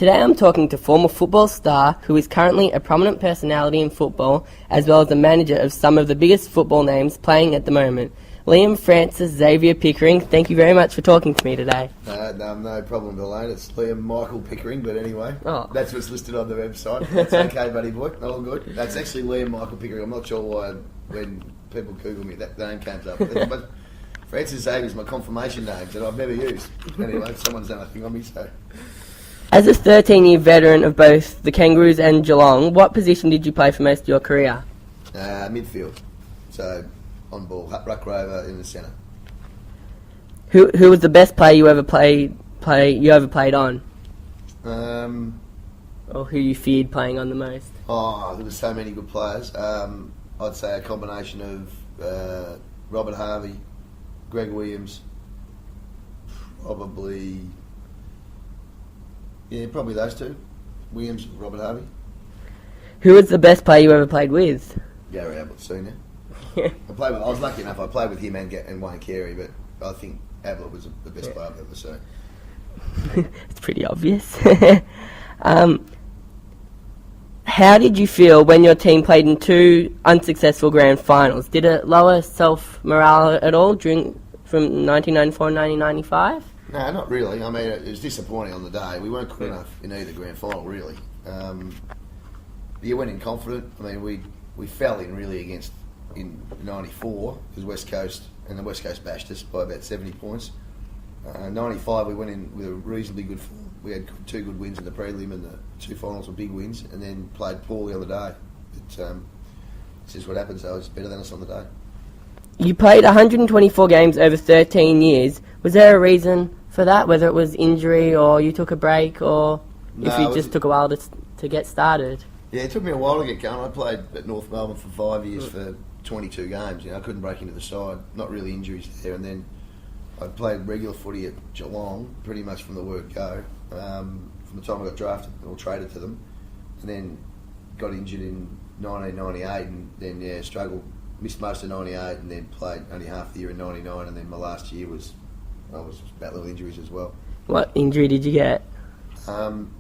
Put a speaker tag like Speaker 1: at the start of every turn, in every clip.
Speaker 1: Today I'm talking to former football star who is currently a prominent personality in football, as well as the manager of some of the biggest football names playing at the moment. Liam Francis Xavier Pickering, thank you very much for talking to me today.
Speaker 2: No problem, Elaine. It's Liam Michael Pickering, but anyway, that's what's listed on the website. That's okay, buddy boy. All good. That's actually Liam Michael Pickering. I'm not sure why when people Google me that name comes up. But Francis Xavier is my confirmation name that I've never used. Anyway, someone's done a thing on me, so...
Speaker 1: As a 13-year veteran of both the Kangaroos and Geelong, what position did you play for most of your career?
Speaker 2: Midfield. So, on ball, ruck rover in the centre.
Speaker 1: Who was the best player you ever played on? Or who you feared playing on the most?
Speaker 2: There were so many good players. I'd say a combination of Robert Harvey, Greg Williams, probably those two. Williams, Robert Harvey.
Speaker 1: Who was the best player you ever played with?
Speaker 2: Gary Ablett Senior. I was lucky enough. I played with him and Wayne Carey, but I think Ablett was the best player I've ever seen.
Speaker 1: It's pretty obvious. How did you feel when your team played in two unsuccessful grand finals? Did it lower self-morale at all from 1994 and 1995?
Speaker 2: No, not really. I mean, it was disappointing on the day. We weren't good enough in either grand final, really. You went in confident. I mean, we fell in really in 94 because West Coast bashed us by about 70 points. 95 we went in with a reasonably good form. We had two good wins in the prelim and the two finals were big wins, and then played poor the other day. But it's just what happens though. It's better than us on the day.
Speaker 1: You played 124 games over 13 years. Was there a reason for that, whether it was injury or you took a break, or if you just took a while to get started?
Speaker 2: Yeah, it took me a while to get going. I played at North Melbourne for 5 years for 22 games. I couldn't break into the side, not really injuries there. And then I played regular footy at Geelong pretty much from the word go, from the time I got drafted or traded to them. And then got injured in 1998 and then, struggled, missed most of 98 and then played only half the year in 99, and then my last year I was battling with injuries as well.
Speaker 1: What injury did you get?
Speaker 2: In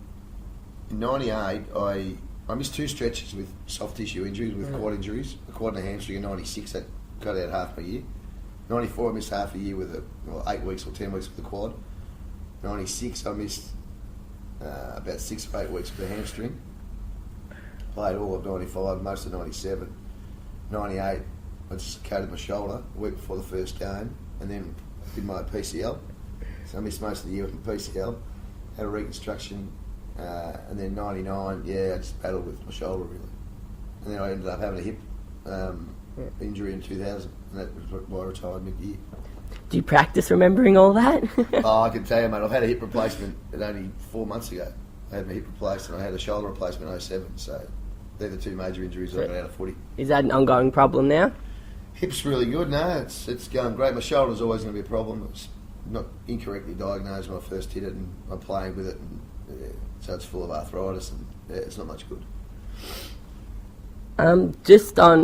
Speaker 2: 98, I missed two stretches with soft tissue injuries, with quad injuries. A quad and a hamstring in 96, that got out half my year. 94, I missed half a year with 8 weeks or 10 weeks with the quad. 96, I missed about 6 or 8 weeks with the hamstring. Played all of 95, most of 97. 98, I dislocated my shoulder a week before the first game, and then did my PCL. So I missed most of the year with my PCL. Had a reconstruction, and then 99, I just battled with my shoulder really. And then I ended up having a hip injury in 2000, and that was why I retired mid-year.
Speaker 1: Do you practice remembering all that?
Speaker 2: I can tell you, mate, I've had a hip replacement only 4 months ago. I had my hip replaced and I had a shoulder replacement in 07, so they're the two major injuries I've been out of footy.
Speaker 1: Is that an ongoing problem now?
Speaker 2: Hip's really good, no, it's going great. My shoulder's always going to be a problem. It was not incorrectly diagnosed when I first hit it, and I'm playing with it, and so it's full of arthritis, and it's not much good.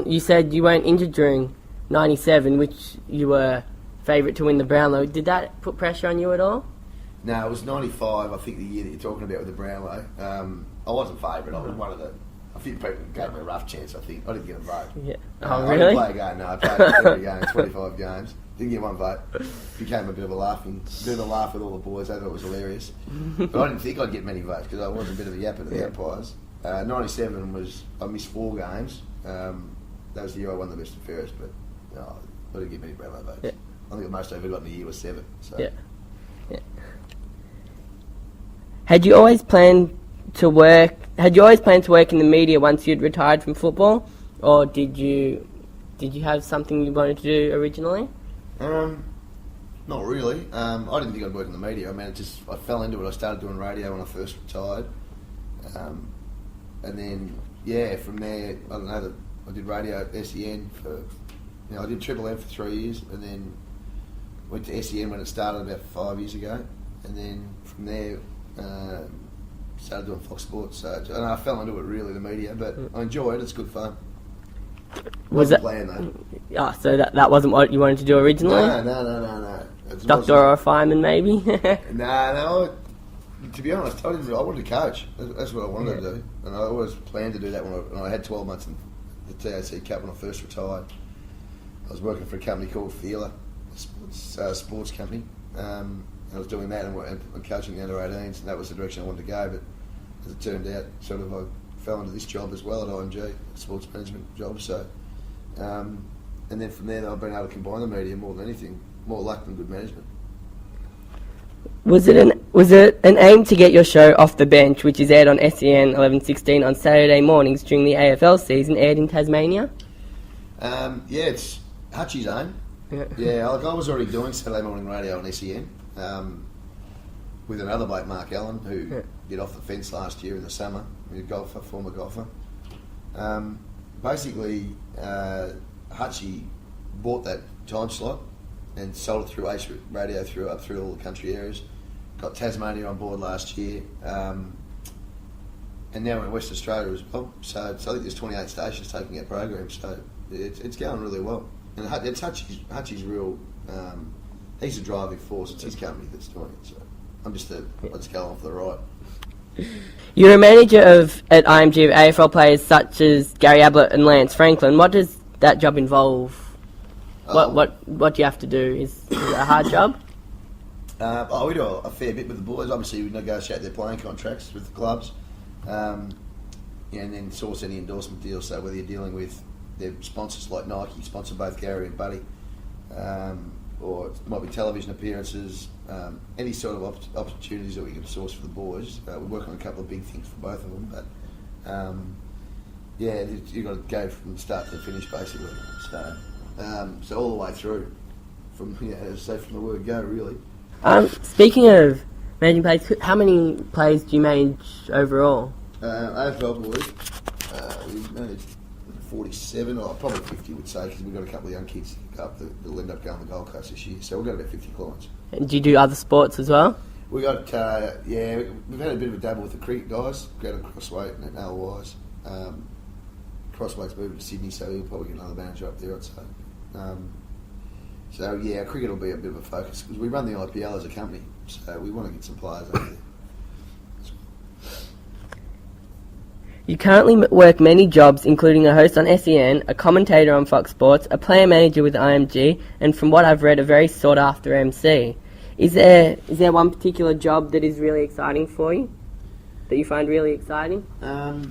Speaker 1: You said you weren't injured during 97, which you were favourite to win the Brownlow. Did that put pressure on you at all?
Speaker 2: No, it was 95, I think, the year that you're talking about with the Brownlow. I wasn't favourite, I was one of the... I think people gave me a rough chance, I think. I didn't get a vote.
Speaker 1: Yeah.
Speaker 2: I didn't play a game, no. I played every game, 25 games. Didn't get one vote. Became a bit of a laugh with all the boys. They thought it was hilarious. But I didn't think I'd get many votes because I was a bit of a yapper to the umpires. 97 I missed 4 games. That was the year I won the best and fairest, but I didn't get many Brownlow votes. Yeah. I think the most I ever got in a year was 7. So.
Speaker 1: Yeah. Had you always planned to work in the media once you'd retired from football, or did you have something you wanted to do originally?
Speaker 2: Not really. I didn't think I'd work in the media. I mean, I fell into it. I started doing radio when I first retired, and then from there, I don't know. I did radio at SEN I did Triple M for 3 years, and then went to SEN when it started about 5 years ago, and then from there. Started doing Fox Sports, so I fell into it really, the media, but I enjoy it. It's good fun.
Speaker 1: Was that
Speaker 2: plan though?
Speaker 1: Oh, so that wasn't what you wanted to do originally?
Speaker 2: No.
Speaker 1: Doctor or a fireman, maybe?
Speaker 2: No. To be honest, I wanted to coach. That's what I wanted to do, and I always planned to do that when I had 12 months in the TAC Cup when I first retired. I was working for a company called Feeler, a sports company. I was doing that and coaching the under-18s, and that was the direction I wanted to go. But as it turned out, sort of I fell into this job as well at IMG, a sports management job. So, and then from there, I've been able to combine the media more than anything, more luck than good management.
Speaker 1: Was it an aim to get your show Off the Bench, which is aired on SEN 11:16 on Saturday mornings during the AFL season, aired in Tasmania?
Speaker 2: Yeah, it's Hutchie's aim. Yeah, I was already doing Saturday morning radio on SEN with another bloke, Mark Allen, who did Off the Fence last year in the summer. He's a golfer, former golfer. Basically, Hutchie bought that time slot and sold it through Ace Radio up through all the country areas. Got Tasmania on board last year, and now we're in West Australia as well. So I think there's 28 stations taking our program. So it's going really well. And it's Hutchie's real. He's the driving force. It's his company that's doing it. So I'm just let's go on for the ride.
Speaker 1: You're a manager at IMG of AFL players such as Gary Ablett and Lance Franklin. What does that job involve? What do you have to do? Is it a hard job?
Speaker 2: We do a fair bit with the boys. Obviously, we negotiate their playing contracts with the clubs, and then source any endorsement deals. So whether you're dealing with their sponsors like Nike, sponsor both Gary and Buddy, or it might be television appearances, any sort of opportunities that we can source for the boys. We're working on a couple of big things for both of them, but you've got to go from start to finish basically. So all the way through, from from the word go really.
Speaker 1: Speaking of managing players, how many players do you manage overall?
Speaker 2: AFL boys, we managed 47, or probably 50 would say, because we've got a couple of young kids up that will end up going to the Gold Coast this year. So we've got about 50 clients. And
Speaker 1: do you do other sports as well?
Speaker 2: We got, we've had a bit of a dabble with the cricket guys. We've got a Crossweight and Al Wise. Crossweight's moving to Sydney, so he'll probably get another manager up there, I'd say. Cricket will be a bit of a focus because we run the IPL as a company, so we want to get some players over there.
Speaker 1: You currently work many jobs, including a host on SEN, a commentator on Fox Sports, a player manager with IMG, and from what I've read, a very sought-after MC. Is there one particular job that is really exciting for you, that you find really exciting?
Speaker 2: Not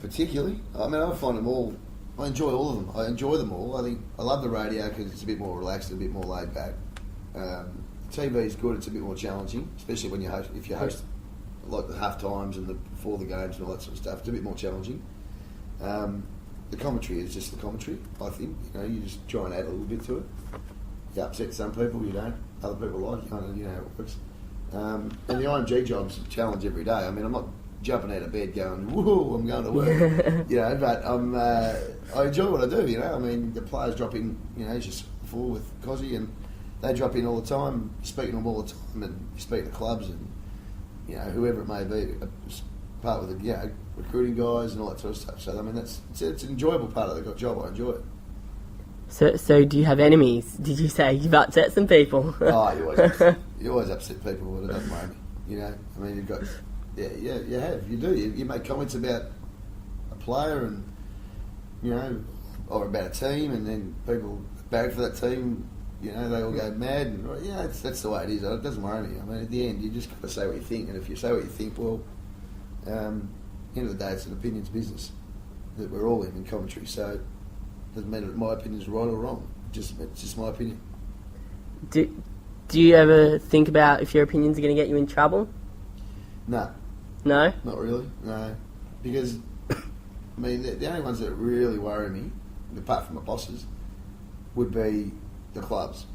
Speaker 2: particularly. I mean, I find them all. I enjoy all of them. I enjoy them all. I think I love the radio because it's a bit more relaxed and a bit more laid back. TV is good. It's a bit more challenging, especially when if you host like the half times and before the games and all that sort of stuff. It's a bit more challenging. The commentary is just the commentary. I think you just try and add a little bit to it. You upset some people, you don't. Other people like it. How it works. And the IMG job's a challenge every day. I mean, I'm not jumping out of bed going, whoa, I'm going to work, but I enjoy what I do, I mean, the players drop in, as you saw before with Cozzy, and they drop in all the time, speaking to them all the time, and speak to clubs and, whoever it may be, part with the, recruiting guys and all that sort of stuff. So, I mean, it's an enjoyable part of the job. I enjoy it.
Speaker 1: So do you have enemies? Did you say you've upset some people?
Speaker 2: You always upset people, but it doesn't worry me, I mean, you've got... Yeah, you have. You do. You make comments about a player and, or about a team, and then people barrack for that team, they all go mad. And, that's the way it is. It doesn't worry me. I mean, at the end, you just got to say what you think. And if you say what you think, well, end of the day, it's an opinions business that we're all in commentary. So it doesn't matter if my opinion is right or wrong. It's just my opinion.
Speaker 1: Do you ever think about if your opinions are going to get you in trouble?
Speaker 2: No.
Speaker 1: No?
Speaker 2: Not really, no. Because, I mean, the only ones that really worry me, apart from my bosses, would be the clubs.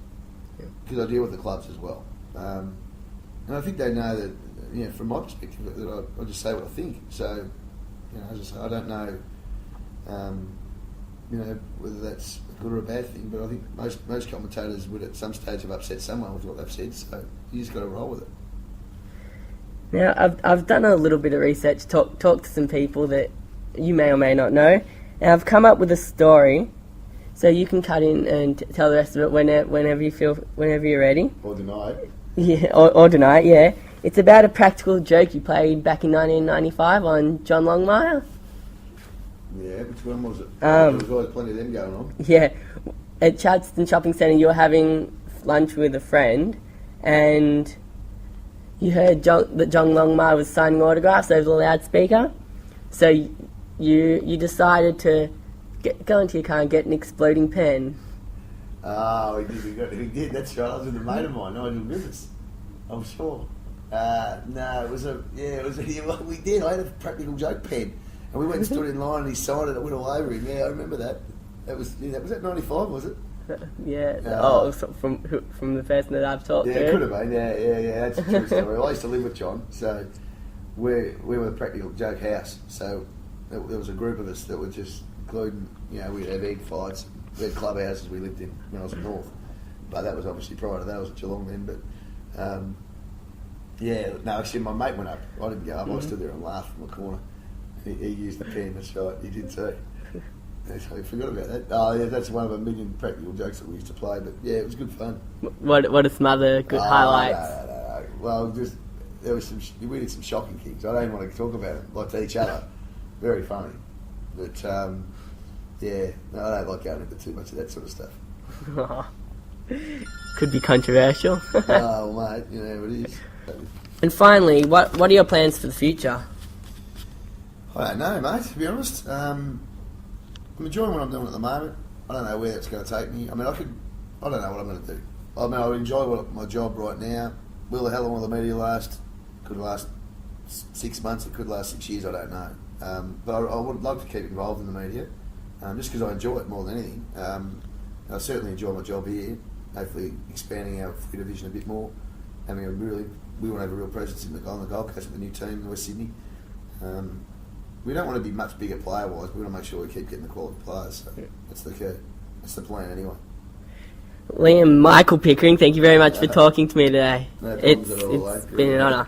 Speaker 2: Because I deal with the clubs as well. And I think they know that, from my perspective, that I just say what I think. So, as I say, I don't know, whether that's a good or a bad thing, but I think most commentators would at some stage have upset someone with what they've said, so you just got to roll with it.
Speaker 1: Now, I've done a little bit of research, talked to some people that you may or may not know, and I've come up with a story, so you can cut in and tell the rest of it whenever you're ready.
Speaker 2: Or deny it.
Speaker 1: Yeah, or deny it, yeah. It's about a practical joke you played back in 1995 on John Longmire.
Speaker 2: Yeah, which one was it? There was always plenty of them going on.
Speaker 1: Yeah, at Charleston Shopping Centre, you were having lunch with a friend, and you heard that John Longmire was signing autographs over the loudspeaker. So you decided to go into your car and get an exploding pen.
Speaker 2: Oh, we did. That's right. I was with a mate of mine, Nigel Griffiths. I'm sure. No, it was well, we did. I had a practical joke pen, and we went and stood in line, and he signed it. It went all over him. Yeah, I remember that. Was that 95? Was it?
Speaker 1: Yeah. From the person that I've talked to.
Speaker 2: Yeah, it could have been. Yeah. That's a true story. I used to live with John, so we were the practical joke house. So there was a group of us that were just including, we'd have egg fights. We had clubhouses we lived in when I was in North, but that was obviously prior to that. I was at Geelong then, but actually my mate went up. I didn't go up. I stood there and laughed from the corner. He used the pen. That's right. He did too. I forgot about that. Oh yeah, that's one of a million practical jokes that we used to play. But yeah, it was good fun.
Speaker 1: What are some other good highlights?
Speaker 2: No. Well, there was we did some shocking things. I don't even want to talk about it, like to each other. Very funny, but I don't like going into too much of that sort of stuff.
Speaker 1: Could be controversial.
Speaker 2: Oh mate, it is.
Speaker 1: And finally, what are your plans for the future?
Speaker 2: I don't know, mate. To be honest, I'm enjoying what I'm doing at the moment. I don't know where it's going to take me. I don't know what I'm going to do. I enjoy my job right now. Will how long will the media last? Could last 6 months. It could last 6 years. I don't know. But I would love to keep involved in the media, just because I enjoy it more than anything. I certainly enjoy my job here. Hopefully, expanding our footy division a bit more. We want to have a real presence on the Gold Coast with the new team in West Sydney. We don't want to be much bigger player-wise. We want to make sure we keep getting the quality players. So that's the key. That's the plan anyway.
Speaker 1: Liam, Michael Pickering, thank you very much for talking to me today.
Speaker 2: No problems at all,
Speaker 1: It's been an honour.